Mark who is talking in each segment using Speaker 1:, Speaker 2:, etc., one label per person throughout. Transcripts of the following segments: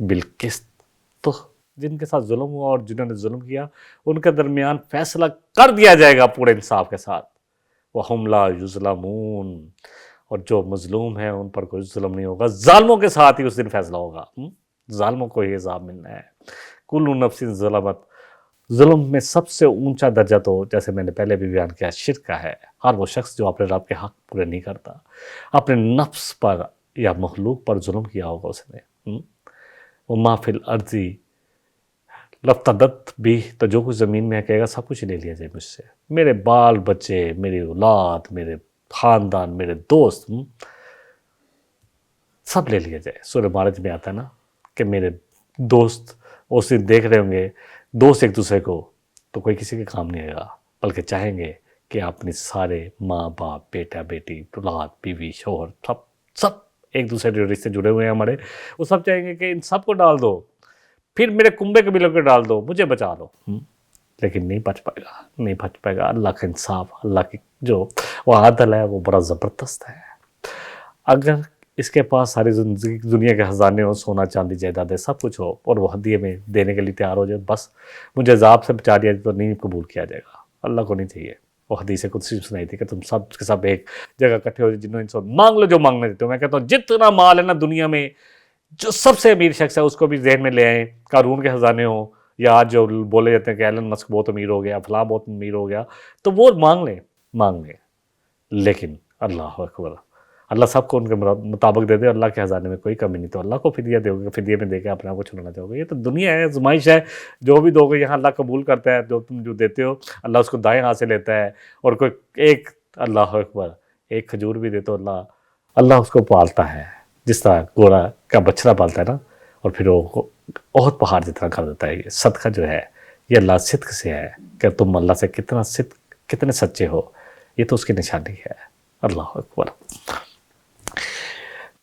Speaker 1: بالقسط. تو جن کے ساتھ ظلم ہوا اور جنہوں نے ظلم کیا ان کے درمیان فیصلہ کر دیا جائے گا پورے انصاف کے ساتھ. وَهُمْ لَا يُظْلَمُونَ. اور جو مظلوم ہیں ان پر کوئی ظلم نہیں ہوگا. ظالموں کے ساتھ ہی اس دن فیصلہ ہوگا. ظالموں کو ہی عذاب ملنا ہے. کل نفس ظلمت. ظلم میں سب سے اونچا درجہ تو جیسے میں نے پہلے بھی بیان کیا شرک کا ہے. ہر وہ شخص جو اپنے رب کے حق پورے نہیں کرتا، اپنے نفس پر یا مخلوق پر ظلم کیا ہوگا اس نے. وَمَا فِي الْأَرْضِ لَفْتَدَتْ بِهِ. تو جو کچھ زمین میں ہے کہے گا سب کچھ لے لیا جائے مجھ سے، میرے بال بچے، میری اولاد، میرے خاندان، میرے دوست، سب لے لیا جائے. سورہ معارج میں آتا ہے نا کہ میرے دوست اس دن دیکھ رہے ہوں گے دوست ایک دوسرے کو تو کوئی کسی کے کام نہیں آئے گا، بلکہ چاہیں گے کہ اپنے سارے ماں باپ، بیٹا بیٹی، اولاد، بیوی، شوہر، سب ایک دوسرے جو رشتے جڑے ہوئے ہیں ہمارے، وہ سب چاہیں گے کہ ان سب کو ڈال دو، پھر میرے کنبے قبیلوں کو ڈال دو، مجھے بچا لو. لیکن نہیں بچ پائے گا، نہیں بچ پائے گا. اللہ کا انصاف، اللہ کی جو وہ عدل ہے وہ بڑا زبردست ہے. اگر اس کے پاس ساری دنیا کے خزانے ہو، سونا چاندی جائیدادیں سب کچھ ہو، اور وہ ہدیے میں دینے کے لیے تیار ہو جائے، بس مجھے عذاب سے بچا دیا تو نہیں قبول کیا جائے گا. اللہ کو نہیں چاہیے. وہ حدیث قدسی سنائی تھی کہ تم سب کے سب ایک جگہ اکٹھے ہو جائے، جنہوں نے مانگ لو جو مانگنے دیتے ہو. میں کہتا ہوں جتنا مال ہے نا دنیا میں، جو سب سے امیر شخص ہے اس کو بھی ذہن میں لے آئیں. قارون کے خزانے ہوں، یا آج جو بولے جاتے ہیں کہ ایلن مسک بہت امیر ہو گیا، فلاں بہت امیر ہو گیا، تو وہ مانگ لیں. لیکن اللہ اکبر، اللہ سب کو ان کے مطابق دے دے. اللہ کے خزانے میں کوئی کمی نہیں. تو اللہ کو فدیہ دو گے، فدیے میں دے کے اپنے آپ کو چھڑانا چاہو گے. یہ تو دنیا ہے، آزمائش ہے. جو بھی دو گے یہاں اللہ قبول کرتا ہے. جو تم جو دیتے ہو اللہ اس کو دائیں ہاتھ سے لیتا ہے. اور کوئی ایک، اللہ اکبر، ایک کھجور بھی دے تو اللہ اس کو پالتا ہے جس طرح گھوڑا کا بچڑا پالتا ہے نا، اور پھر وہ بہت پہاڑ جتنا کر دیتا ہے. یہ صدقہ جو ہے یہ اللہ صدق سے ہے کہ تم اللہ سے کتنے سچے ہو. یہ تو اس کی نشانی ہے. اللہ اکبر.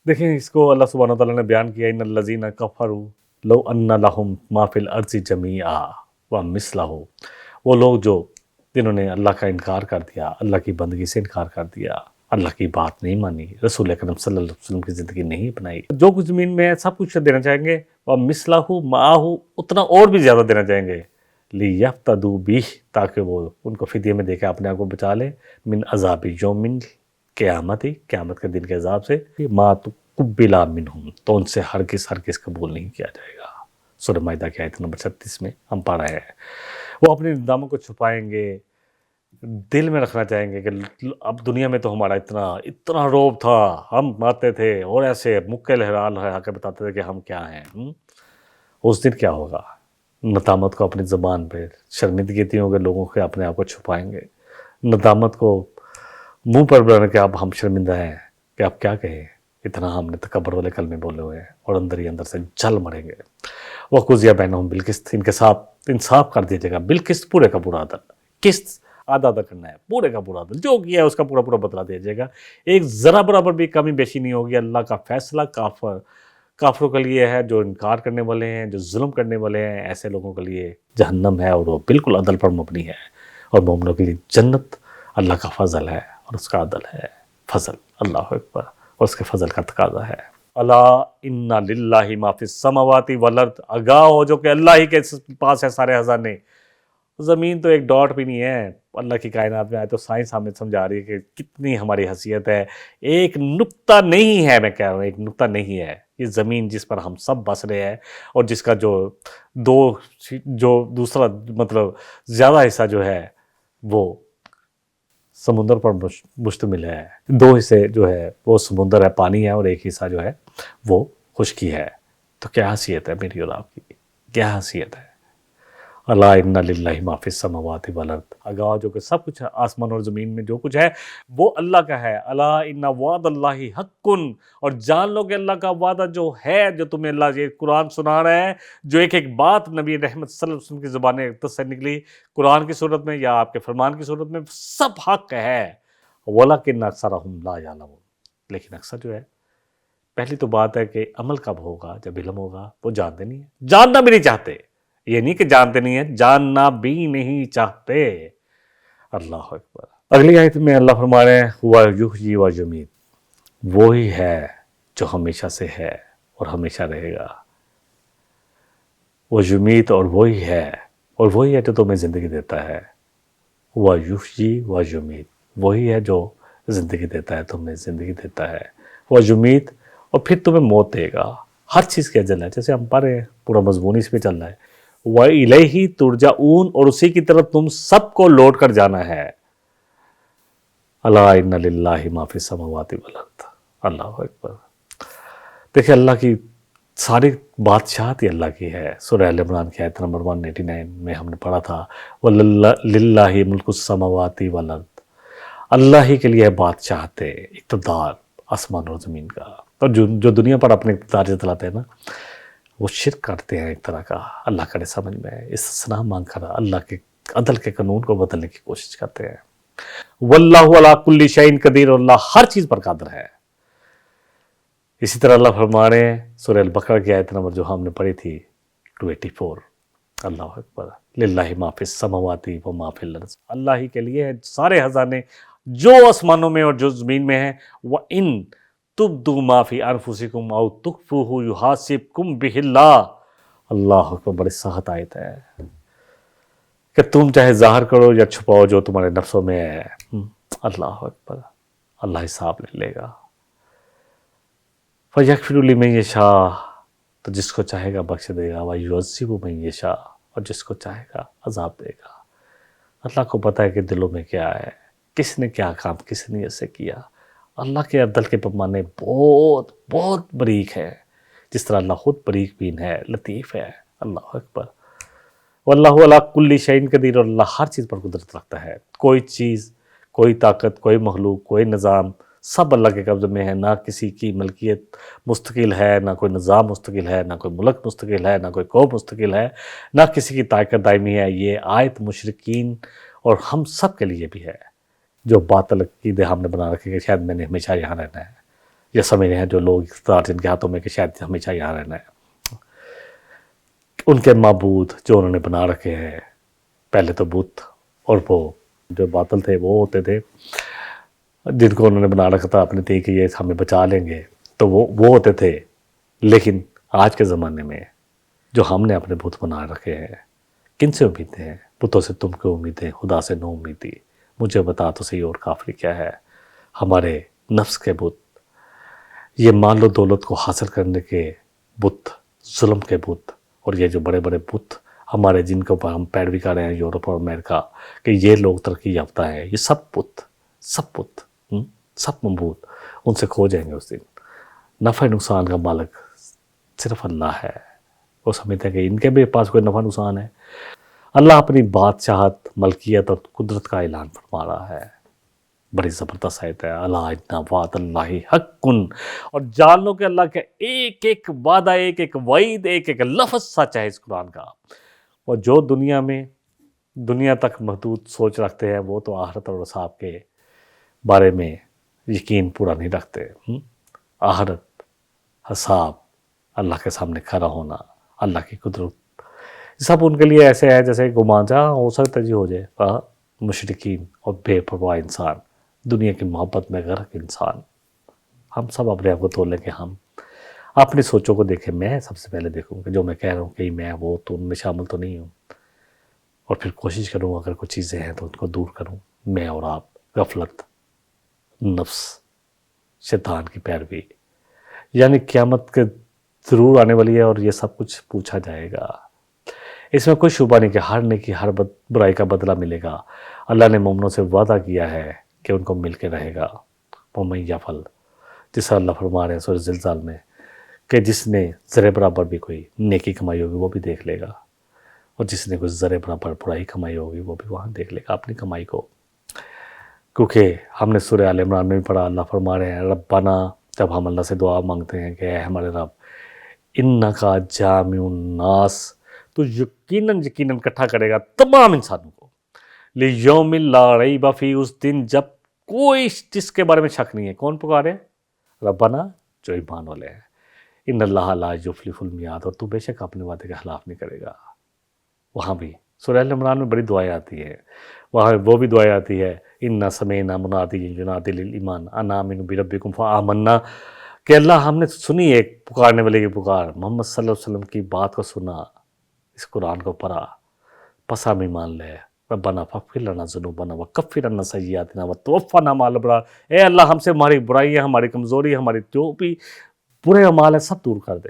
Speaker 1: دیکھیں اس کو اللہ سبحانہ وتعالیٰ نے بیان کیا، ان الذین کفروا لو ان لہم ما فی الارض جمیعا ومثلہ. وہ لوگ جنہوں نے اللہ کا انکار کر دیا، اللہ کی بندگی سے انکار کر دیا، اللہ کی بات نہیں مانی، رسول اکرم صلی اللہ علیہ وسلم کی زندگی نہیں اپنائی، جو کچھ زمین میں ہے سب کچھ دینا چاہیں گے. ومثلہ معہ، اتنا اور بھی زیادہ دینا چاہیں گے. لیفتدوا بہ، تاکہ وہ ان کو فدیے میں دے کے اپنے آپ کو بچا لے. من عذاب یوم، قیامت کے دن کے عذاب سے. ما تقبل منہم، تو ان سے ہرگز قبول نہیں کیا جائے گا. سورہ مائدہ کی آیت نمبر 36 میں ہم پڑھ رہے ہیں. وہ اپنے انداموں کو چھپائیں گے، دل میں رکھنا چاہیں گے کہ اب دنیا میں تو ہمارا اتنا روب تھا، ہم آتے تھے اور ایسے مکے لہرا کے بتاتے تھے کہ ہم کیا ہیں. اس دن کیا ہوگا؟ ندامت کو اپنی زبان پہ، شرمندگی اتنی ہوگی لوگوں کے اپنے آپ کو چھپائیں گے. ندامت کو منہ پر بلانے کہ اب ہم شرمندہ ہیں کہ اب کیا کہیں، اتنا ہم نے تکبر والے کلمے بولے ہوئے ہیں، اور اندر ہی اندر سے جل مریں گے. وَقُضِیَ بَیْنَہُم بِالْقِسْطِ، ان کے ساتھ انصاف کر دیا جائے گا. بالقسط، پورے کا پورا عدل. قسط آدھا کرنا ہے، پورے کا پورا عدل. جو کیا ہے اس کا پورا بدلہ دیا جائے گا. ایک ذرا برابر بھی کمی بیشی نہیں ہوگی. اللہ کا فیصلہ کافروں کے لیے ہے، جو انکار کرنے والے ہیں، جو ظلم کرنے والے ہیں. ایسے لوگوں کے لیے جہنم ہے، اور وہ بالکل عدل پر مبنی ہے. اور مومنوں کے لیے جنت اللہ کا فضل ہے، اور اس کا عدل ہے. فضل، اللہ اکبر، اور اس کے فضل کا تقاضا ہے. الا ان للہ ما فی السماوات والارض، آگاہ ہو جو کہ اللہ ہی کے پاس ہے سارے خزانے. زمین تو ایک ڈاٹ بھی نہیں ہے اللہ کی کائنات میں. آئے تو سائنس ہمیں سمجھا رہی ہے کہ کتنی ہماری حیثیت ہے. ایک نقطہ نہیں ہے، میں کہہ رہا ہوں ایک نقطہ نہیں ہے. یہ زمین جس پر ہم سب بس رہے ہیں، اور جس کا جو دوسرا مطلب زیادہ حصہ جو ہے وہ سمندر پر مشتمل ہے. 2 حصے جو ہے وہ سمندر ہے، پانی ہے، اور ایک حصہ جو ہے وہ خشکی ہے. تو کیا حیثیت ہے میری اور آپ کی، کیا حیثیت ہے. الا ان للہ ما فی السماوات والارض، آگاہ جو کہ سب کچھ ہے آسمان اور زمین میں جو کچھ ہے وہ اللہ کا ہے. الا ان وعد اللہ حق، اور جان لو کہ اللہ کا وعدہ جو ہے، جو تمہیں اللہ یہ قرآن سنا رہا ہے، جو ایک بات نبی رحمت صلی اللہ علیہ وسلم کی زبان سے نکلی قرآن کی صورت میں یا آپ کے فرمان کی صورت میں، سب حق ہے. وَلَكِنَّ أَكْثَرَهُمْ لَا يَعْلَمُونَ، لیکن اکثر جو ہے، پہلی تو بات ہے کہ عمل کب ہوگا؟ جب علم ہوگا. وہ جانتے نہیں ہیں، جاننا بھی نہیں چاہتے. یہ نہیں کہ جانتے نہیں ہیں، جاننا بھی نہیں چاہتے. اللہ اکبر. اگلی آیت میں اللہ فرما رہے ہیں ہوا یحیی و یمیت، وہی ہے جو ہمیشہ سے ہے اور ہمیشہ رہے گا. وہ یمیت اور وہی ہے جو تمہیں زندگی دیتا ہے، وہ یحیی و یمیت، وہی ہے جو زندگی دیتا ہے، تمہیں زندگی دیتا ہے، وہ یمیت، اور پھر تمہیں موت دے گا۔ ہر چیز کے اجل ہے، جیسے ہم پڑھ رہے ہیں پورا مضمون اس پہ چل رہا ہے، وَإِلَيْهِ تُرْجَعُونَ، اور اسی کی طرف تم سب کو لوٹ کر جانا ہے۔ الا ان للہ ما فی السماوات والارض، اللہ اکبر۔ دیکھیں اللہ کی ساری بادشاہت ہی اللہ کی ہے۔ سورہ ال عمران کی آیت نمبر 189 میں ہم نے پڑھا تھا، وَلِلَّهِ مُلْكُ السَّمَاوَاتِ وَالْأَرْضِ، اللہ ہی کے لیے ہے بادشاہت، اقتدار آسمان اور زمین کا۔ اور جو دنیا پر اپنے اقتدار جتلاتے ہیں نا، وہ شرک کرتے ہیں ایک طرح کا، اللہ کرے سمجھ میں استثناء مانگ کر اللہ کے عدل کے قانون کو بدلنے کی کوشش کرتے ہیں۔ واللہ علی کل شیء قدیر، اللہ ہر چیز پر قادر ہے۔ اسی طرح اللہ فرما رہے ہیں سورہ البقرہ کی آیت نمبر جو ہم نے پڑھی تھی 284، اللہ اکبر، للہ ما فی السماوات و ما فی الارض، اللہ ہی کے لیے ہے سارے خزانے جو آسمانوں میں اور جو زمین میں ہیں۔ وَإِن تُبْدُوا مَا فِي أَنفُسِكُمْ أَوْ تُخْفُوهُ يُحَاسِبْكُم بِهِ اللَّهُ، اللہ اکبر، بڑی سخت آیت ہے کہ تم چاہے ظاہر کرو یا چھپاؤ جو تمہارے نفسوں میں ہے، اللہ اکبر، اللہ حساب لے لے گا۔ فَيَغْفِرُ لِمَن يَشَاءُ، تو جس کو چاہے گا بخش دے گا، وَيُعَذِّبُ مَن يَشَاءُ، اور جس کو چاہے گا عذاب دے گا۔ اللہ کو پتہ ہے کہ دلوں میں کیا ہے، کس نے کیا کام کس نے ایسے کیا۔ اللہ کے عدل کے پیمانے بہت بہت باریک ہے، جس طرح اللہ خود باریک بین ہے، لطیف ہے، اللہ اکبر۔ واللہ علی کل شیء قدیر، اور اللہ ہر چیز پر قدرت رکھتا ہے۔ کوئی چیز، کوئی طاقت، کوئی مخلوق، کوئی نظام، سب اللہ کے قبضے میں ہے۔ نہ کسی کی ملکیت مستقل ہے، نہ کوئی نظام مستقل ہے، نہ کوئی ملک مستقل ہے، نہ کوئی قوم مستقل ہے، نہ کسی کی طاقت دائمی ہے۔ یہ آیت مشرکین اور ہم سب کے لیے بھی ہے جو باطل عقیدے ہم نے بنا رکھے کہ شاید میں نے ہمیشہ یہاں رہنا ہے، یا سمجھ رہے ہیں جو لوگ اقتدار جن کے ہاتھوں میں کہ شاید ہمیشہ یہاں رہنا ہے۔ ان کے معبود جو انہوں نے بنا رکھے ہیں، پہلے تو بت، اور وہ جو باطل تھے وہ ہوتے تھے جن کو انہوں نے بنا رکھا تھا اپنے تھی کہ یہ ہمیں بچا لیں گے، تو وہ ہوتے تھے۔ لیکن آج کے زمانے میں جو ہم نے اپنے بت بنا رکھے ہیں، کن سے امیدیں ہیں؟ بتوں سے تم کو امیدیں، خدا سے نو امیدی۔ مجھے بتا تو صحیح اور کافری کیا ہے؟ ہمارے نفس کے بت، یہ مال و دولت کو حاصل کرنے کے بت، ظلم کے بت، اور یہ جو بڑے بڑے بت ہمارے جن کے اوپر ہم پیروی کر رہے ہیں، یورپ اور امریکہ، کہ یہ لوگ ترقی یافتہ ہیں، یہ سب بت، سب معبود ان سے کھو جائیں گے اس دن۔ نفع نقصان کا مالک صرف اللہ ہے۔ وہ سمجھتے ہیں کہ ان کے بھی پاس کوئی نفع نقصان ہے۔ اللہ اپنی بادشاہت، ملکیت اور قدرت کا اعلان فرما رہا ہے۔ بڑی زبردست آیت ہے، الا ان وعد اللہ حق، اور جان لو کہ اللہ کا ایک ایک وعدہ، ایک ایک وعید، ایک ایک لفظ سچ ہے اس قرآن کا۔ اور جو دنیا تک محدود سوچ رکھتے ہیں وہ تو آخرت اور حساب کے بارے میں یقین پورا نہیں رکھتے۔ آخرت، حساب، اللہ کے سامنے کھڑا ہونا، اللہ کی قدرت، سب ان کے لیے ایسے ہے جیسے گمان جہاں ہو سکتا جی ہو جائے۔ مشرکین اور بے پرواہ انسان، دنیا کی محبت میں غرق انسان، ہم سب اپنے آپ کو تولیں کہ ہم اپنی سوچوں کو دیکھیں۔ میں سب سے پہلے دیکھوں کہ جو میں کہہ رہا ہوں کہ میں وہ تو ان میں شامل تو نہیں ہوں، اور پھر کوشش کروں اگر کچھ چیزیں ہیں تو ان کو دور کروں۔ میں اور آپ غفلت، نفس، شیطان کی پیروی، یعنی قیامت کے ضرور آنے والی ہے اور یہ سب کچھ پوچھا جائے گا۔ اس میں کوئی شبہ نہیں کہ ہر نیکی، ہر برائی کا بدلہ ملے گا۔ اللہ نے مومنوں سے وعدہ کیا ہے کہ ان کو مل کے رہے گا۔ وَمَن يَفْعَلْ، جس اللہ فرما رہے ہیں سورہ زلزال میں کہ جس نے ذرے برابر بھی کوئی نیکی کمائی ہوگی وہ بھی دیکھ لے گا، اور جس نے کوئی ذرے برابر برائی کمائی ہوگی وہ بھی وہاں دیکھ لے گا اپنی کمائی کو۔ کیونکہ ہم نے سورہ آل عمران میں بھی پڑھا، اللہ فرما رہے ہیں ربنا، جب ہم اللہ سے دعا مانگتے ہیں کہ اے ہمارے رب، انکا جامع الناس، تو یقیناً اکٹھا کرے گا تمام انسانوں کو، لیوم لا ریب فیہ، اس دن جب کوئی جس کے بارے میں شک نہیں ہے۔ کون پکارے؟ ربنا، جو ایمان والے ہیں۔ ان اللہ لا یخلف المیعاد، اور تو بے شک اپنے وعدے کا خلاف نہیں کرے گا۔ وہاں بھی سورہ ال عمران میں بڑی دعائیں آتی ہیں، وہاں وہ بھی دعائیں آتی ہے، انا سمعنا منادیا ینادی للایمان ان آمنوا بربکم فآمنا، کہ اللہ ہم نے سنی ایک پکارنے والے کی پکار، محمد صلی اللہ علیہ وسلم کی بات کو سنا، اس قرآن کو پڑھا، پس ہم ایمان لے، ربنا فاغفر لنا ذنوبنا وکفر عنا سیئاتنا وتوفنا مع الابرار۔ اے اللہ ہم سے ہماری برائیاں، ہماری کمزوری، ہماری جو بھی برے اعمال ہیں سب دور کر دے،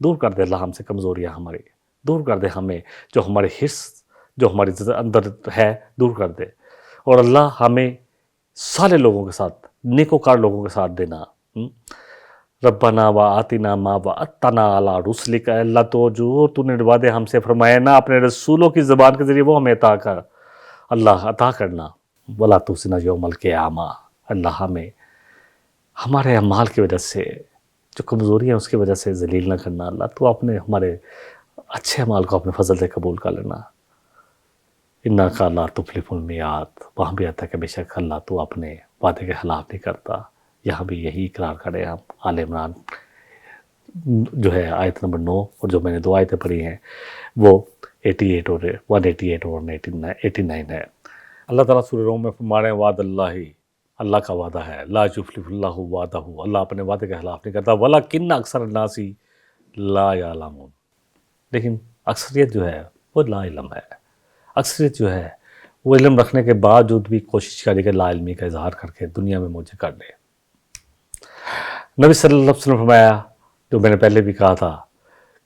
Speaker 1: دور کر دے اللہ ہم سے کمزوریاں ہماری، دور کر دے ہمیں جو ہمارے حرص جو ہمارے اندر ہے دور کر دے، اور اللہ ہمیں سارے لوگوں کے ساتھ نیکوکار لوگوں کے ساتھ دینا۔ ربنا وآتنا ما وعدتنا علی رسلک، اے اللہ تو نے وعدے ہم سے فرمائے نا اپنے رسولوں کی زبان کے ذریعے وہ ہمیں عطا کر، اللہ عطا کرنا۔ ولا تخزنا یوم القیامہ، اللہ ہمیں ہمارے اعمال کی وجہ سے جو کمزوری ہے اس کی وجہ سے ذلیل نہ کرنا، اللہ تو اپنے ہمارے اچھے اعمال کو اپنے فضل سے قبول کر لینا۔ انک لا تخلف المیعاد، وہاں بھی آتا ہے کہ بے شک اللہ تو اپنے وعدے کے خلاف نہیں کرتا۔ یہاں بھی یہی اقرار کرے ہم۔ آل عمران جو ہے آیت نمبر 9 اور جو میں نے 2 آیتیں پڑھی ہیں وہ 88 اور 188 اور 89 ہے۔ اللہ تعالیٰ سورہ روم میں فرما رہے ہیں وعد اللہ کا وعدہ ہے، لا یخلف اللہ وعدہ، اللہ اپنے وعدے کے خلاف نہیں کرتا، ولکن اکثر الناس لا یعلمون، لیکن اکثریت جو ہے وہ لا علم ہے، اکثریت جو ہے وہ علم رکھنے کے باوجود بھی کوشش کرے کہ لا علمی کا اظہار کر کے دنیا میں مجھے کر دے۔ نبی صلی اللہ علیہ وسلم فرمایا، جو میں نے پہلے بھی کہا تھا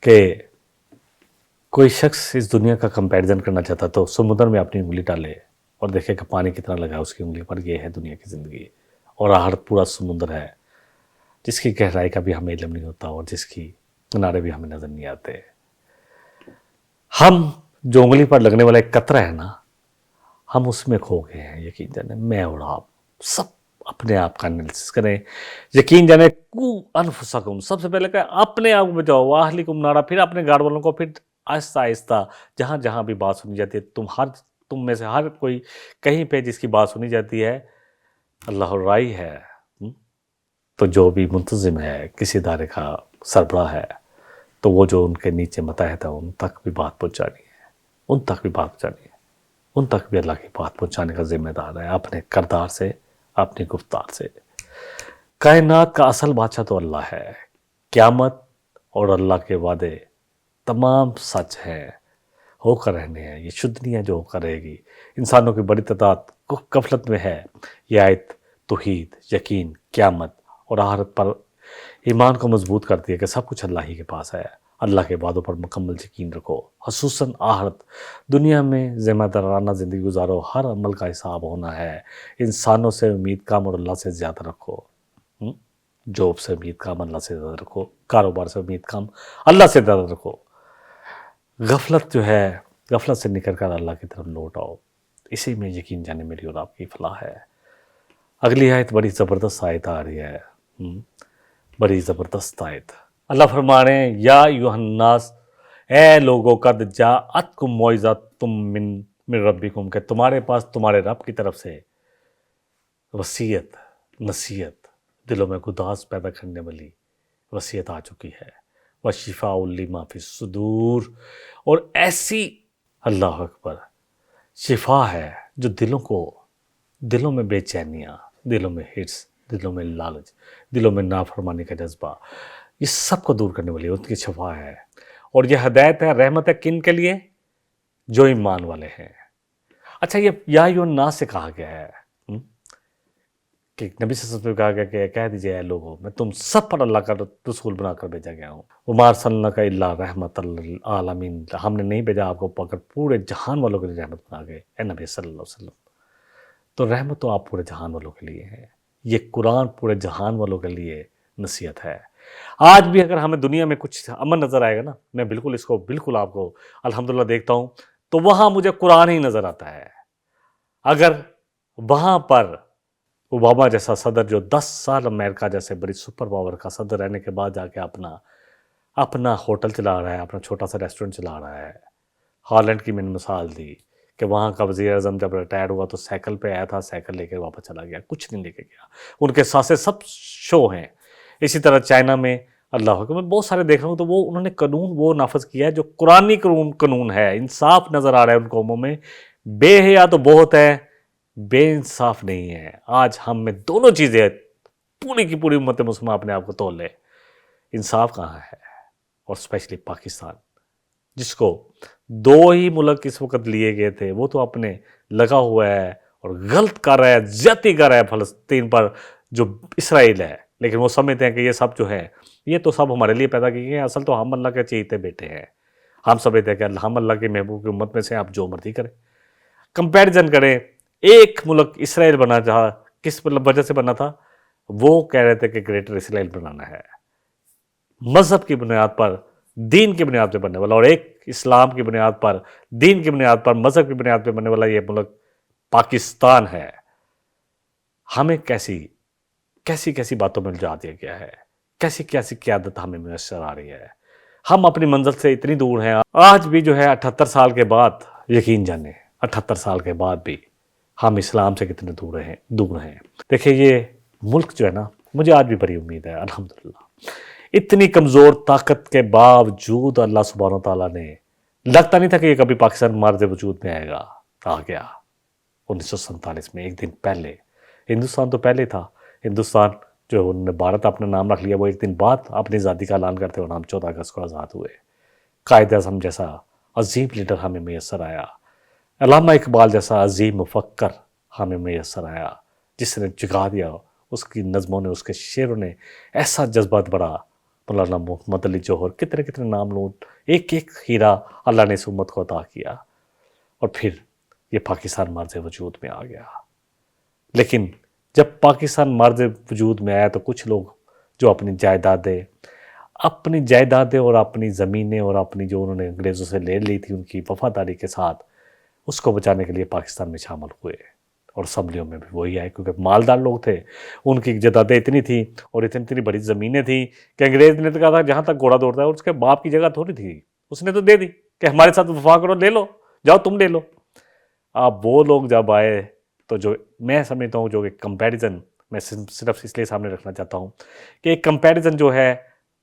Speaker 1: کہ کوئی شخص اس دنیا کا کمپیریزن کرنا چاہتا تو سمندر میں اپنی انگلی ڈالے اور دیکھے کہ پانی کتنا لگا ہے اس کی انگلی پر، یہ ہے دنیا کی زندگی، اور آہر پورا سمندر ہے جس کی گہرائی کا بھی ہمیں علم نہیں ہوتا اور جس کی کنارے بھی ہمیں نظر نہیں آتے۔ ہم جو انگلی پر لگنے والا ایک قطرہ ہے نا، ہم اس میں کھو گئے ہیں۔ یقین جانے میں اور آپ سب اپنے آپ کا انالیسس کریں، یقین جانے کو انفسکم، سب سے پہلے کہ اپنے آپ کو بچاؤ، واہلکم نارا، پھر اپنے گھر والوں کو، پھر آہستہ آہستہ جہاں جہاں بھی بات سنی جاتی ہے، تم میں سے ہر کوئی کہیں پہ جس کی بات سنی جاتی ہے اللہ الرائی ہے، تو جو بھی منتظم ہے کسی ادارے کا سربراہ ہے تو وہ جو ان کے نیچے متحد ہے ان تک بھی بات پہنچانی ہے، ان تک بھی بات پہنچانی ہے، ان تک بھی اللہ کی بات پہنچانے کا ذمہ دار ہے، اپنے کردار سے، اپنی گفتار سے۔ کائنات کا اصل بادشاہ تو اللہ ہے، قیامت اور اللہ کے وعدے تمام سچ ہیں، ہو کر رہنے ہیں، یہ شدنی ہے جو ہو کر رہے گی۔ انسانوں کی بڑی تعداد غفلت میں ہے۔ یہ آیت توحید، یقین، قیامت اور آخرت پر ایمان کو مضبوط کرتی ہے کہ سب کچھ اللہ ہی کے پاس ہے۔ اللہ کے وعدوں پر مکمل یقین رکھو، خصوصاً آخرت۔ دنیا میں ذمہ دارانہ زندگی گزارو، ہر عمل کا حساب ہونا ہے۔ انسانوں سے امید کم اور اللہ سے زیادہ رکھو، جاب سے امید کم اللہ سے زیادہ رکھو، کاروبار سے امید کم اللہ سے زیادہ رکھو۔ غفلت جو ہے، غفلت سے نکل کر اللہ کی طرف لوٹ آؤ، اسی میں یقین جانے میری اور آپ کی فلاح ہے۔ اگلی آیت بڑی زبردست آیت آ رہی ہے، بڑی زبردست آیت۔ اللہ فرما رہے ہیں یا ایھا الناس، اے لوگو قد جاءتکم موعظۃ من ربکم، کہ تمہارے پاس تمہارے رب کی طرف سے وصیت، نصیحت، دلوں میں گداز پیدا کرنے والی وصیت آ چکی ہے۔ وشفاء لما فی الصدور، اور ایسی اللہ اکبر شفا ہے جو دلوں میں بے چینیاں، دلوں میں حرص، دلوں میں لالچ، دلوں میں نافرمانی کا جذبہ، یہ سب کو دور کرنے والی ان کی شفا ہے۔ اور یہ ہدایت ہے، رحمت ہے کن کے لیے؟ جو ایمان والے ہیں۔ اچھا، یہ یا ایھا الناس سے کہا گیا ہے کہ نبی صلی اللہ علیہ وسلم کہا گیا کہ کہہ دیجئے اے لوگوں، میں تم سب پر اللہ کا رسول بنا کر بھیجا گیا ہوں۔ وما ارسلناک الا رحمۃ للعالمین، ہم نے نہیں بھیجا آپ کو مگر پورے جہان والوں کے لیے رحمت بنا گئے اے نبی صلی اللہ علیہ وسلم۔ تو رحمت تو آپ پورے جہان والوں کے لیے ہے، یہ قرآن پورے جہان والوں کے لیے نصیحت ہے۔ آج بھی اگر ہمیں دنیا میں کچھ امن نظر آئے گا نا، میں بالکل آپ کو الحمدللہ دیکھتا ہوں تو وہاں مجھے قرآن ہی نظر آتا ہے۔ اگر وہاں پر اوباما جیسا صدر جو 10 سال امریکہ جیسے بڑی سپر پاور کا صدر رہنے کے بعد جا کے اپنا ہوٹل چلا رہا ہے، اپنا چھوٹا سا ریسٹورنٹ چلا رہا ہے۔ ہالینڈ کی میں نے مثال دی کہ وہاں کا وزیر اعظم جب ریٹائر ہوا تو سائیکل پہ آیا تھا، سائیکل لے کے واپس چلا گیا، کچھ نہیں لے کے گیا، ان کے ساتھ سب شو ہیں۔ اسی طرح چائنا میں اللہ حکم، میں بہت سارے دیکھ رہا ہوں تو وہ انہوں نے قانون وہ نافذ کیا ہے جو قرآنی قانون ہے، انصاف نظر آ رہا ہے ان قوموں میں۔ بے حیا تو بہت ہے، بے انصاف نہیں ہے۔ آج ہم میں دونوں چیزیں، پوری کی پوری امت مسلمہ اپنے آپ کو تول لے، انصاف کہاں ہے؟ اور اسپیشلی پاکستان جس کو 2 ہی ملک اس وقت لیے گئے تھے، وہ تو اپنے لگا ہوا ہے اور غلط کر رہا ہے، زیادتی کر رہا ہے فلسطین پر جو اسرائیل ہے، لیکن وہ سمجھتے ہیں کہ یہ سب جو ہے یہ تو سب ہمارے لیے پیدا کی گئی ہیں، اصل تو ہم اللہ کے چہیتے بیٹے ہیں، ہم سمجھتے ہیں کہ ہم اللہ کے محبوب کی امت میں سے آپ جو مرضی کریں، کمپیریزن کریں۔ ایک ملک اسرائیل بنا تھا، کس وجہ سے بنا تھا؟ وہ کہہ رہے تھے کہ گریٹر اسرائیل بنانا ہے، مذہب کی بنیاد پر، دین کی بنیاد پہ بننے والا، اور ایک اسلام کی بنیاد پر، دین کی بنیاد پر، مذہب کی بنیاد پہ بننے والا یہ ملک پاکستان ہے۔ ہمیں کیسی کیسی کیسی باتوں میں الجھا دیا گیا ہے، کیسی کیسی قیادت ہمیں میسر آ رہی ہے، ہم اپنی منزل سے اتنی دور ہیں۔ آج بھی جو ہے 78 سال کے بعد، یقین جانیں 78 سال کے بعد بھی ہم اسلام سے کتنے دور ہیں۔ دیکھیں یہ ملک جو ہے نا، مجھے آج بھی بڑی امید ہے الحمدللہ، اتنی کمزور طاقت کے باوجود اللہ سبحانہ و تعالیٰ نے، لگتا نہیں تھا کہ یہ کبھی پاکستان مارز وجود میں آئے گا، آ گیا 1947 میں، ایک دن پہلے۔ ہندوستان تو پہلے تھا، ہندوستان جو انہوں نے بھارت اپنا نام رکھ لیا، وہ ایک دن بعد اپنی آزادی کا اعلان کرتے اور ہم 14 اگست کو آزاد ہوئے۔ قائد اعظم جیسا عظیم لیڈر ہمیں میسر آیا، علامہ اقبال جیسا عظیم مفکر ہمیں میسر آیا، جس نے جگا دیا، اس کی نظموں نے، اس کے شعروں نے ایسا جذبات بڑھا۔ مولانا محمد علی جوہر، کتنے کتنے نام لوں، ایک ایک ہیرا اللہ نے اس امت کو عطا کیا، اور پھر یہ پاکستان مرز وجود میں آ گیا۔ لیکن جب پاکستان مرز وجود میں آیا تو کچھ لوگ جو اپنی جائیدادیں اور اپنی زمینیں اور اپنی جو انہوں نے انگریزوں سے لے لی تھی، ان کی وفاداری کے ساتھ اس کو بچانے کے لیے پاکستان میں شامل ہوئے، اور اسمبلیوں میں بھی وہی آئے، کیونکہ مالدار لوگ تھے، ان کی جائیدادیں اتنی تھیں اور اتنی بڑی زمینیں تھیں کہ انگریز نے تو کہا تھا جہاں تک گھوڑا دوڑتا ہے، اور اس کے باپ کی جگہ تھوڑی تھی، اس نے تو دے دی کہ ہمارے ساتھ وفا کرو، لے لو، جاؤ تم لے لو۔ اب وہ لوگ جب آئے تو جو میں سمجھتا ہوں، جو ایک کمپیریزن میں صرف اس لیے سامنے رکھنا چاہتا ہوں کہ ایک کمپیریزن جو ہے،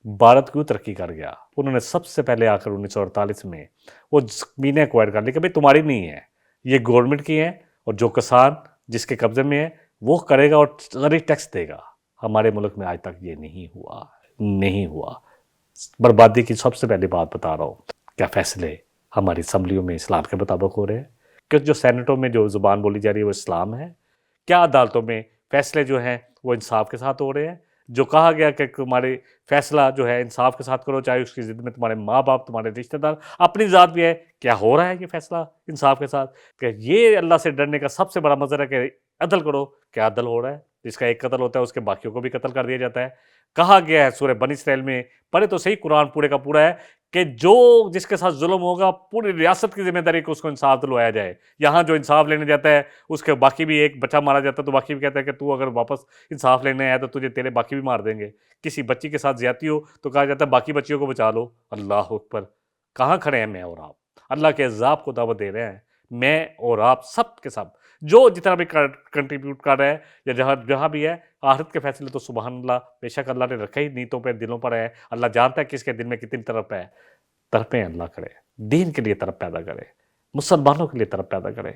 Speaker 1: بھارت کیوں ترقی کر گیا؟ انہوں نے سب سے پہلے آ کر 1948 میں وہ زمینیں ایکوائر کر لی کہ بھئی تمہاری نہیں ہے، یہ گورنمنٹ کی ہیں، اور جو کسان جس کے قبضے میں ہے وہ کرے گا اور غریب ٹیکس دے گا۔ ہمارے ملک میں آج تک یہ نہیں ہوا۔ بربادی کی سب سے پہلی بات بتا رہا ہوں، کیا فیصلے ہماری اسمبلیوں میں اسلام کے مطابق ہو رہے ہیں؟ کہ جو سینٹوں میں جو زبان بولی جا رہی ہے وہ اسلام ہے؟ کیا عدالتوں میں فیصلے جو ہیں وہ انصاف کے ساتھ ہو رہے ہیں؟ جو کہا گیا کہ تمہارے فیصلہ جو ہے انصاف کے ساتھ کرو، چاہے اس کی ضد میں تمہارے ماں باپ، تمہارے رشتہ دار، اپنی ذات بھی ہے، کیا ہو رہا ہے یہ فیصلہ انصاف کے ساتھ؟ کہ یہ اللہ سے ڈرنے کا سب سے بڑا مظہر ہے کہ عدل کرو، کیا عدل ہو رہا ہے؟ جس کا ایک قتل ہوتا ہے اس کے باقیوں کو بھی قتل کر دیا جاتا ہے۔ کہا گیا ہے سورہ بنی اسرائیل میں، پڑھے تو صحیح قرآن پورے کا پورا ہے، کہ جس کے ساتھ ظلم ہوگا پوری ریاست کی ذمہ داری کہ اس کو انصاف دلوایا جائے۔ یہاں جو انصاف لینے جاتا ہے اس کے باقی بھی، ایک بچہ مارا جاتا ہے تو باقی بھی کہتا ہے کہ تو اگر واپس انصاف لینے آیا تو تجھے تیرے باقی بھی مار دیں گے۔ کسی بچی کے ساتھ زیادتی ہو تو کہا جاتا ہے باقی بچیوں کو بچا لو۔ اللہ اکبر! کہاں کھڑے ہیں میں اور آپ؟ اللہ کے عذاب کو دعوت دے رہے ہیں، میں اور آپ سب کے سب، جو جتنا بھی کنٹریبیوٹ کر رہے ہیں یا جہاں بھی ہے۔ آخرت کے فیصلے تو سبحان اللہ، بے شک اللہ نے رکھے ہی نیتوں پہ، دلوں پر ہے۔ اللہ جانتا ہے کس کے دل میں کتنی طرفیں اللہ کرے، دین کے لیے طرف پیدا کرے، مسلمانوں کے لیے طرف پیدا کرے،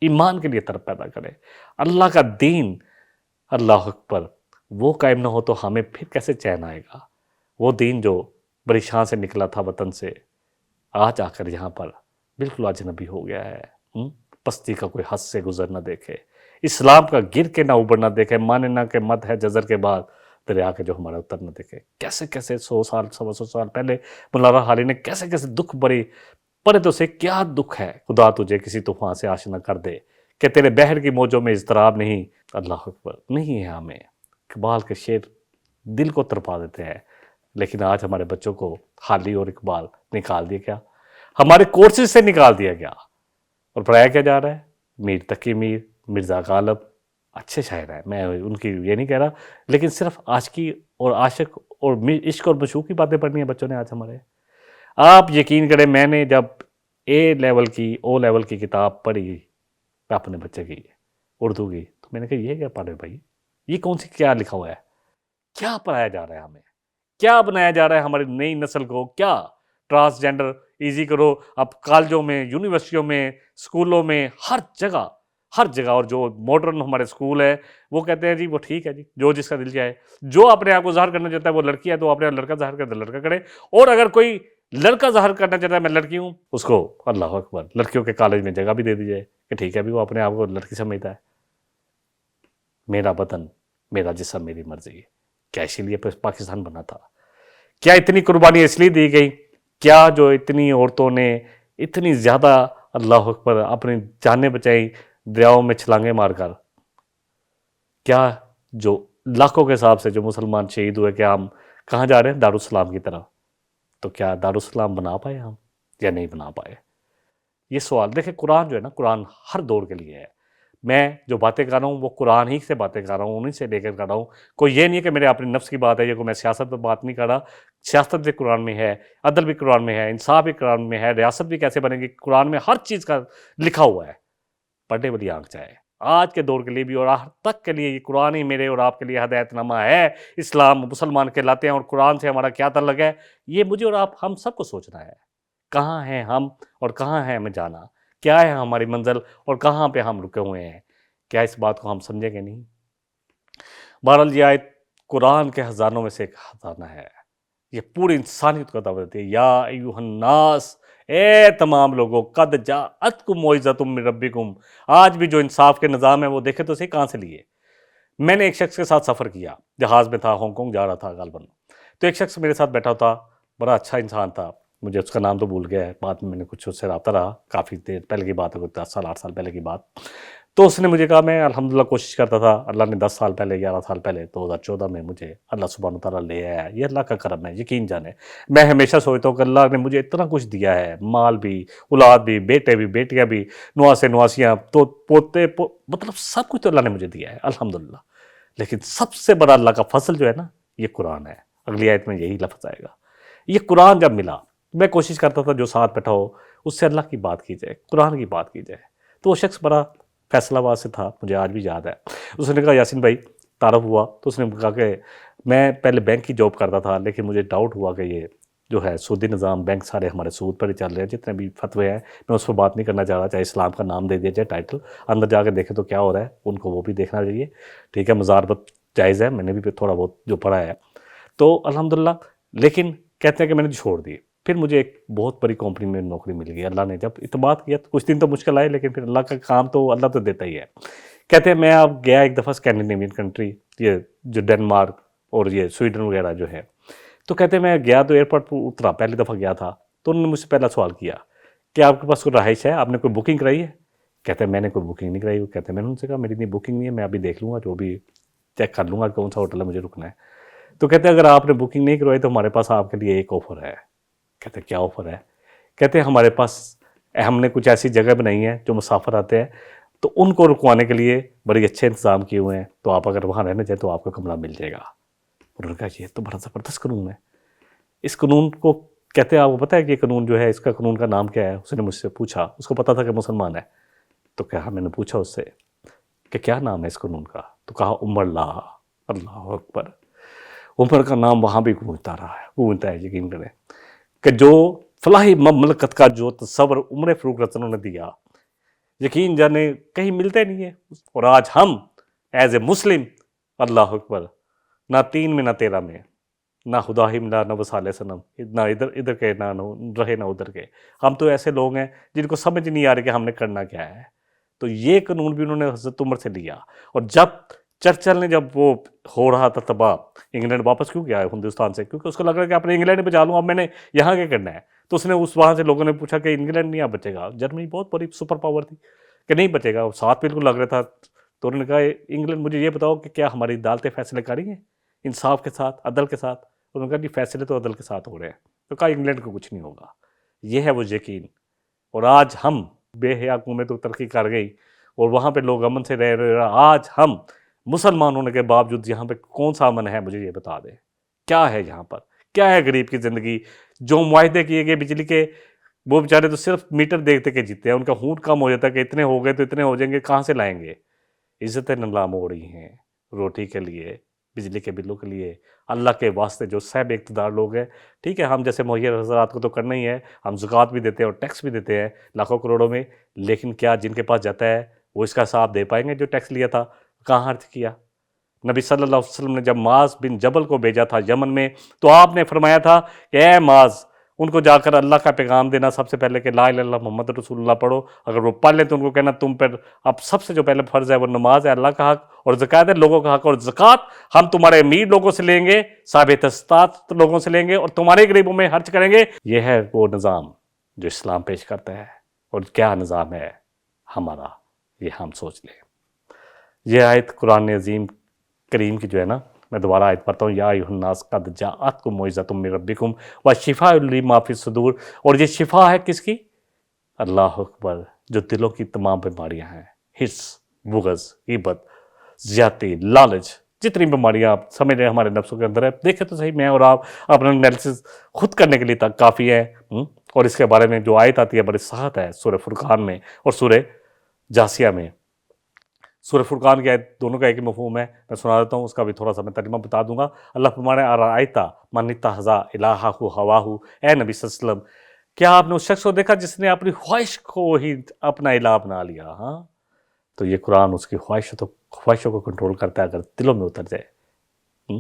Speaker 1: ایمان کے لیے طرف پیدا کرے۔ اللہ کا دین، اللہ اکبر، وہ قائم نہ ہو تو ہمیں پھر کیسے چین آئے گا؟ وہ دین جو بڑی شان سے نکلا تھا وطن سے، آج آ کر یہاں پر بالکل اجنبی ہو گیا ہے۔ پستی کا کوئی حد سے گزر نہ دیکھے، اسلام کا گر کے نہ اوپر نہ دیکھے، مانے نہ کہ مد ہے جزر کے بعد دریا کے جو ہمارا اتر نہ دیکھے۔ کیسے 100 سال 125 سال پہلے مولانا حالی نے کیسے دکھ پڑے تو سے کیا دکھ ہے، خدا تجھے کسی طوفان سے آشنا کر دے کہ تیرے بحر کی موجوں میں اضطراب نہیں۔ اللہ اکبر! نہیں ہے ہمیں۔ اقبال کے شعر دل کو تڑپا دیتے ہیں، لیکن آج ہمارے بچوں کو حالی اور اقبال نکال دیا گیا، ہمارے کورسز سے نکال دیا گیا، اور پڑھایا کیا جا رہا ہے؟ میر تقی میر، مرزا غالب، اچھے شاعر ہیں، میں ان کی یہ نہیں کہہ رہا، لیکن صرف عاشقی اور عاشق اور عشق اور مشوق کی باتیں پڑھنی ہیں بچوں نے آج ہمارے۔ آپ یقین کریں، میں نے جب او لیول کی کتاب پڑھی اپنے بچے کی، اردو کی، تو میں نے کہا یہ کیا پڑھ رہے بھائی، یہ کیا لکھا ہوا ہے؟ کیا پڑھایا جا رہا ہے ہمیں؟ کیا بنایا جا رہا ہے ہماری نئی نسل کو؟ کیا ٹرانسجینڈر ایزی کرو؟ اب کالجوں میں، یونیورسٹیوں میں، اسکولوں میں، ہر جگہ، اور جو ماڈرن ہمارے اسکول ہے وہ کہتے ہیں جی وہ ٹھیک ہے جی، جو جس کا دل چاہے، جو اپنے آپ کو ظاہر کرنا چاہتا ہے وہ لڑکی ہے تو اپنے آپ لڑکا ظاہر کرے، لڑکا کرے، اور اگر کوئی لڑکا ظاہر کرنا چاہتا ہے میں لڑکی ہوں، اس کو اللہ اکبر لڑکیوں کے کالج میں جگہ بھی دے دی جائے کہ ٹھیک ہے بھی وہ اپنے آپ کو لڑکی سمجھتا ہے. میرا بدن میرا جسم میری مرضی. کیا اسی لیے پاکستان بنا تھا؟ کیا اتنی قربانی اس لیے دی گئی؟ کیا جو اتنی عورتوں نے اتنی زیادہ اللہ اکبر اپنی جانیں بچائیں دریاؤں میں چھلانگیں مار کر؟ کیا جو لاکھوں کے حساب سے جو مسلمان شہید ہوئے کہ ہم کہاں جا رہے ہیں؟ دارالسلام کی طرف. تو کیا دارالسلام بنا پائے ہم یا نہیں بنا پائے؟ یہ سوال دیکھیں. قرآن جو ہے نا، قرآن ہر دور کے لیے ہے. میں جو باتیں کر رہا ہوں وہ قرآن ہی سے باتیں کر رہا ہوں، انہیں سے لے کر رہا ہوں. کوئی یہ نہیں ہے کہ میرے اپنے نفس کی بات ہے یا کوئی میں سیاست پہ بات نہیں کر رہا. سیاست بھی قرآن میں ہے، عدل بھی قرآن میں ہے، انصاف بھی قرآن میں ہے، ریاست بھی کیسے بنے گی قرآن میں ہر چیز کا لکھا ہوا ہے. پڑھنے والی آنکھ چاہے آج کے دور کے لیے بھی اور آخر تک کے لیے یہ قرآن ہی میرے اور آپ کے لیے ہدایت نامہ ہے. اسلام مسلمان کہلاتے ہیں اور قرآن سے ہمارا کیا تعلق ہے، یہ مجھے اور آپ ہم سب کو سوچنا ہے. کہاں ہیں ہم اور کہاں ہے ہمیں جانا، کیا ہے ہماری منزل اور کہاں پہ ہم رکے ہوئے ہیں. کیا اس بات کو ہم سمجھیں گے نہیں؟ بہرحال یہ آیت قرآن کے خزانوں میں سے ایک خزانہ ہے. یہ پوری انسانیت کو دعوت دیتی ہے. یا ایھا الناس، اے تمام لوگوں، قد جاءتکم موعظۃ من ربکم. آج بھی جو انصاف کے نظام ہے وہ دیکھیں تو صحیح کہاں سے لیے. میں نے ایک شخص کے ساتھ سفر کیا، جہاز میں تھا، ہانگ کانگ جا رہا تھا غالباً. تو ایک شخص میرے ساتھ بیٹھا تھا، بڑا اچھا انسان تھا. مجھے اس کا نام تو بھول گیا ہے، بعد میں نے کچھ اس سے رابطہ رہا، کافی دیر پہلے کی بات ہے، کوئی 10 سال 8 سال پہلے کی بات. تو اس نے مجھے کہا، میں الحمدللہ کوشش کرتا تھا. اللہ نے 10 سال پہلے 11 سال پہلے 2014 میں مجھے اللہ سبحانہ وتعالیٰ لے آیا. یہ اللہ کا کرم ہے، یقین جانے. میں ہمیشہ سوچتا ہوں کہ اللہ نے مجھے اتنا کچھ دیا ہے، مال بھی، اولاد بھی، بیٹے بھی، بیٹیاں بھی، نواسے نواسیاں، تو پوتے مطلب سب کچھ تو اللہ نے مجھے دیا ہے الحمدللہ. لیکن سب سے بڑا اللہ کا فضل جو ہے نا، یہ قرآن ہے. اگلی آیت میں یہی لفظ آئے گا. یہ قرآن جب ملا، میں کوشش کرتا تھا جو ساتھ بیٹھا ہو اس سے اللہ کی بات کی جائے، قرآن کی بات کی جائے. تو وہ شخص بڑا فیصل آباد سے تھا، مجھے آج بھی یاد ہے. اس نے کہا، یاسین بھائی تعارف ہوا. تو اس نے کہا کہ میں پہلے بینک کی جاب کرتا تھا، لیکن مجھے ڈاؤٹ ہوا کہ یہ جو ہے سودی نظام، بینک سارے ہمارے سود پر ہی چل رہے ہیں. جتنے بھی فتوے ہیں میں اس پر بات نہیں کرنا چاہ رہا، چاہے اسلام کا نام دے دیا جائے ٹائٹل، اندر جا کے دیکھیں تو کیا ہو رہا ہے ان کو وہ بھی دیکھنا چاہیے. ٹھیک ہے، مزاربت جائز ہے، میں نے بھی تھوڑا بہت جو پڑھا ہے تو الحمدللہ. لیکن کہتے ہیں کہ میں نے چھوڑ دی. پھر مجھے ایک بہت بڑی کمپنی میں نوکری مل گئی. اللہ نے جب اعتماد کیا تو کچھ دن تو مشکل آئے، لیکن پھر اللہ کا کام تو اللہ تو دیتا ہی ہے. کہتے ہیں میں اب گیا ایک دفعہ اسکینڈینیوین کنٹری، یہ جو ڈنمارک اور یہ سویڈن وغیرہ جو ہے. تو کہتے ہیں میں گیا تو ایئرپورٹ پر اترا، پہلی دفعہ گیا تھا. تو انہوں نے مجھ سے پہلا سوال کیا کہ آپ کے پاس کوئی رہائش ہے، آپ نے کوئی بکنگ کرائی ہے؟ کہتے ہیں میں نے کوئی بکنگ نہیں کرائی. وہ کہتے ہیں میں نے ان سے کہا میری اتنی بکنگ نہیں ہے، میں ابھی دیکھ لوں گا، جو بھی چیک کر لوں گا کون سا ہوٹل ہے مجھے رکنا ہے. تو کہتے ہیں اگر آپ نے بکنگ نہیں کروائی تو ہمارے پاس آپ کے لیے ایک آفر ہے. کہتے ہیں کیا آفر ہے؟ کہتے ہیں ہمارے پاس ہم نے کچھ ایسی جگہ بنائی ہیں جو مسافر آتے ہیں تو ان کو رکوانے کے لیے بڑے اچھے انتظام کیے ہوئے ہیں، تو آپ اگر وہاں رہنا چاہیں تو آپ کو کمرہ مل جائے گا. انہوں نے کہا یہ تو بڑا زبردست قانون ہے. اس قانون کو کہتے ہیں آپ کو پتہ ہے کہ یہ قانون جو ہے، اس کا قانون کا نام کیا ہے؟ اس نے مجھ سے پوچھا، اس کو پتا تھا کہ مسلمان ہے. تو کہا، میں نے پوچھا اس سے کہ کیا نام ہے اس قانون کا؟ تو کہا عمر لا. اللہ اکبر. عمر کا نام وہاں بھی گونجتا رہا ہے، گونجتا ہے. یقین کریں کہ جو فلاحی مملکت کا جو تصور عمر فاروق رضی اللہ عنہ نے دیا، یقین جانے کہیں ملتے نہیں ہے. اور آج ہم ایز اے مسلم، اللہ اکبر، نہ 3 میں نہ 13 میں، نہ خدا ہی ملا نہ وصال سنم، نہ ادھر کے نہ رہے نہ ادھر کے. ہم تو ایسے لوگ ہیں جن کو سمجھ نہیں آ رہی کہ ہم نے کرنا کیا ہے. تو یہ قانون بھی انہوں نے حضرت عمر سے لیا. اور جب چرچل نے جب وہ ہو رہا تھا تباہ، انگلینڈ واپس کیوں گیا ہے ہندوستان سے؟ کیونکہ اس کو لگ رہا ہے کہ اپنے انگلینڈ بچا لوں، اب میں نے یہاں کیا کرنا ہے. تو اس نے وہاں سے لوگوں نے پوچھا کہ انگلینڈ نہیں آپ بچے گا. جرمنی بہت بڑی سپر پاور تھی کہ نہیں بچے گا، ساتھ بالکل لگ رہا تھا. تو انہوں نے کہا انگلینڈ مجھے یہ بتاؤ کہ کیا ہماری عدالتیں فیصلے کر رہی ہیں انصاف کے ساتھ، عدل کے ساتھ؟ انہوں نے کہا جی فیصلے تو عدل کے ساتھ ہو رہے ہیں. تو کہا انگلینڈ کو کچھ نہیں ہوگا. یہ ہے وہ یقین. اور آج ہم بے حیا قومیں تو ترقی کر گئی اور وہاں پہ لوگ امن سے رہ رہے. آج ہم مسلمان ہونے کے باوجود یہاں پہ کون سا امن ہے؟ مجھے یہ بتا دیں کیا ہے یہاں پر؟ کیا ہے غریب کی زندگی؟ جو معاہدے کیے گئے بجلی کے، وہ بیچارے تو صرف میٹر دیکھتے کے جیتے ہیں. ان کا خون کم ہو جاتا ہے کہ اتنے ہو گئے تو اتنے ہو جائیں گے، کہاں سے لائیں گے؟ عزتیں نلام ہو رہی ہیں روٹی کے لیے، بجلی کے بلوں کے لیے. اللہ کے واسطے جو صاحب اقتدار لوگ ہیں، ٹھیک ہے ہم جیسے مہیا حضرات کو تو کرنا ہی ہے، ہم زکوٰۃ بھی دیتے ہیں اور ٹیکس بھی دیتے ہیں لاکھوں کروڑوں میں. لیکن کیا جن کے پاس جاتا ہے وہ اس کا حساب دے پائیں گے؟ جو ٹیکس لیا تھا کہاں خرچ کیا؟ نبی صلی اللہ علیہ وسلم نے جب معاذ بن جبل کو بھیجا تھا یمن میں، تو آپ نے فرمایا تھا کہ اے معاذ، ان کو جا کر اللہ کا پیغام دینا سب سے پہلے کہ لا الہ الا اللہ محمد رسول اللہ پڑھو. اگر وہ پڑھ لیں تو ان کو کہنا تم پر اب سب سے جو پہلے فرض ہے وہ نماز ہے, اللہ کا حق, اور زکوٰۃ ہے لوگوں کا حق. اور زکوٰۃ ہم تمہارے امیر لوگوں سے لیں گے, صاحب استطاعت لوگوں سے لیں گے, اور تمہارے غریبوں میں خرچ کریں گے. یہ ہے وہ نظام جو اسلام پیش کرتا ہے. اور کیا نظام ہے ہمارا, یہ ہم سوچ لیں. یہ آیت قرآن عظیم کریم کی جو ہے نا, میں دوبارہ آیت پڑھتا ہوں, یا ایھا الناس قد جاءتکم موعظۃ من ربکم وشفاء لما فی الصدور. اور یہ شفا ہے کس کی؟ اللہ اکبر, جو دلوں کی تمام بیماریاں ہیں, حرص, بغض, غیبت, زیادتی, لالچ, جتنی بیماریاں آپ سمجھ رہے ہیں ہمارے نفسوں کے اندر ہے. دیکھیں تو صحیح, میں اور آپ اپنا انالیسس خود کرنے کے لیے تک کافی ہے. اور اس کے بارے میں جو آیت آتی ہے بڑی صحت ہے سورہ فرقان میں اور سورہ جاسیہ میں. سورہ فرقان کی آیت دونوں کا ایک ہی مفہوم ہے, میں سنا دیتا ہوں, اس کا بھی تھوڑا سا میں ترجمہ بتا دوں گا. اللہ فرمانے ارأیت من اتخذ الہہ ہواہ, اے نبی صلی اللہ علیہ وسلم کیا آپ نے اس شخص کو دیکھا جس نے اپنی خواہش کو ہی اپنا الہ بنا لیا. ہاں, تو یہ قرآن اس کی خواہشوں کو کنٹرول کرتا ہے اگر دلوں میں اتر جائے.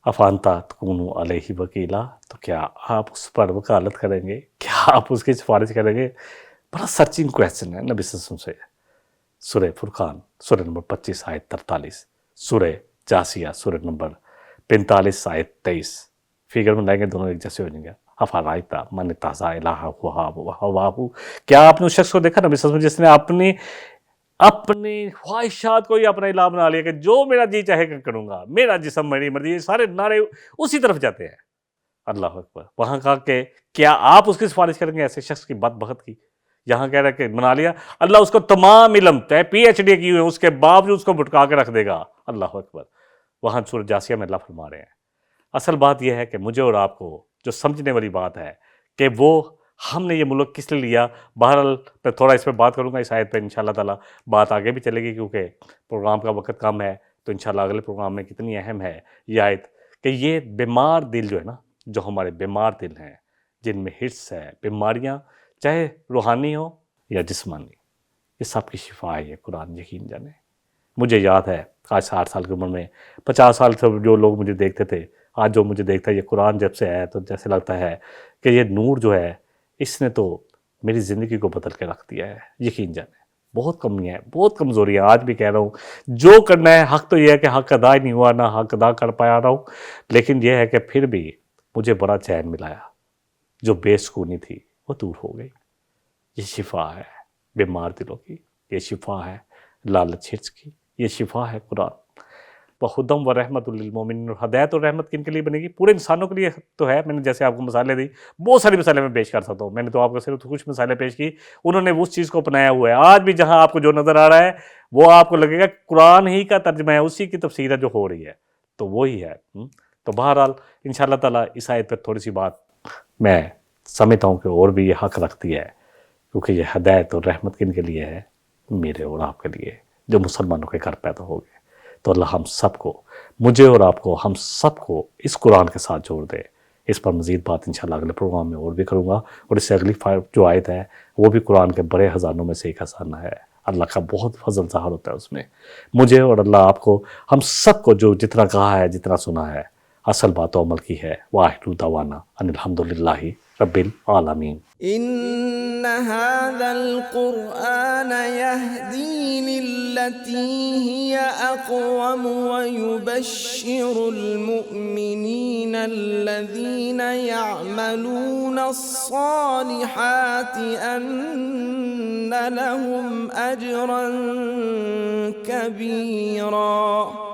Speaker 1: افانتا تکون علیہ وکیلا, تو کیا آپ اس پر وکالت کریں گے, کیا آپ اس کی سفارش کریں گے؟ بڑا سرچنگ کویسچن ہے نبی صلی اللہ علیہ وسلم سے. سورہ فرقان سورہ نمبر 25 آیت 43, سورہ جاسیہ سورہ نمبر 45 آیت 23. فگر میں لائیں گے دونوں ایک جیسے ہو جائیں گے. افرأیت من اتخذ الہہ ہواہ, کیا آپ نے اس شخص کو دیکھا نبی صلی اللہ علیہ وسلم جس نے اپنی خواہشات کو ہی اپنا الہ بنا لیا کہ جو میرا جی چاہے کہ کروں گا, میرا جسم میری مرضی. یہ سارے نعرے اسی طرف جاتے ہیں. اللہ اکبر. وہاں کہا کہ کیا آپ اس کی سفارش کریں گے ایسے شخص کی بدبخت کی. یہاں کہہ رہا ہے کہ بنا لیا, اللہ اس کو تمام علم ہے, پی ایچ ڈی کی ہوئے, اس کے باوجود اس کو بھٹکا کے رکھ دے گا. اللہ اکبر. وہاں سورہ جاسیہ میں اللہ فرما رہے ہیں. اصل بات یہ ہے کہ مجھے اور آپ کو جو سمجھنے والی بات ہے کہ وہ ہم نے یہ ملک کس لیے لیا. بہرحال میں تھوڑا اس پہ بات کروں گا, اس آیت پہ انشاءاللہ تعالیٰ بات آگے بھی چلے گی کیونکہ پروگرام کا وقت کم ہے. تو انشاءاللہ اگلے پروگرام میں کتنی اہم ہے یہ آیت کہ یہ بیمار دل جو ہے نا, جو ہمارے بیمار دل ہیں جن میں حرص ہے, بیماریاں چاہے روحانی ہو یا جسمانی, یہ سب کی شفا ہے یہ قرآن. یقین جانے مجھے یاد ہے آج 60 سال کی عمر میں 50 سال سے جو لوگ مجھے دیکھتے تھے, آج جو مجھے دیکھتا ہے, یہ قرآن جب سے ہے تو جیسے لگتا ہے کہ یہ نور جو ہے اس نے تو میری زندگی کو بدل کے رکھ دیا ہے. یقین جانے بہت کمیاں ہیں, بہت کمزوریاں, آج بھی کہہ رہا ہوں جو کرنا ہے حق تو یہ ہے کہ حق ادا ہی نہیں ہوا, نہ حق ادا کر پایا رہا ہوں. لیکن یہ ہے کہ پھر بھی مجھے بڑا چین ملایا, جو بے سکونی تھی وہ دور ہو گئی. یہ شفا ہے بیمار دلوں کی, یہ شفا ہے لالچ حرص کی, یہ شفا ہے قرآن. وَہُدًى وَرَحْمَةٌ لِّلْمُؤْمِنِينَ. اور ہدایت اور رحمت کن کے لیے بنے گی؟ پورے انسانوں کے لیے تو ہے. میں نے جیسے آپ کو مثالیں دی, بہت ساری مثالیں میں پیش کر سکتا ہوں, میں نے تو آپ کو صرف کچھ مثالیں پیش کی, انہوں نے اس چیز کو اپنایا ہوا ہے. آج بھی جہاں آپ کو جو نظر آ رہا ہے وہ آپ کو لگے گا قرآن ہی کا ترجمہ ہے, اسی کی تفسیر ہے جو ہو رہی ہے, تو وہی ہے. تو بہرحال انشاءاللہ تعالیٰ اس آیت پر تھوڑی سی بات میں سمجھتا ہوں کہ اور بھی یہ حق رکھتی ہے, کیونکہ یہ ہدایت اور رحمت کن کے لیے ہے؟ میرے اور آپ کے لیے جو مسلمانوں کے گھر پیدا ہو گئے. تو اللہ ہم سب کو, مجھے اور آپ کو, ہم سب کو اس قرآن کے ساتھ جوڑ دے. اس پر مزید بات انشاءاللہ اگلے پروگرام میں اور بھی کروں گا. اور اس سے اگلی جو آیت ہے وہ بھی قرآن کے بڑے خزانوں میں سے ایک خزانہ ہے. اللہ کا بہت فضل ظاہر ہوتا ہے اس میں. مجھے اور اللہ آپ کو, ہم سب کو جو جتنا کہا ہے, جتنا سنا ہے, اصل بات و عمل کی ہے. وآخر دعوانا ان الحمدللہ رب العالمین.
Speaker 2: إن هذا القرآن يهدي للتي هي أقوم ويبشر المؤمنين الذين يعملون الصالحات أن لهم أجرا كبيرا.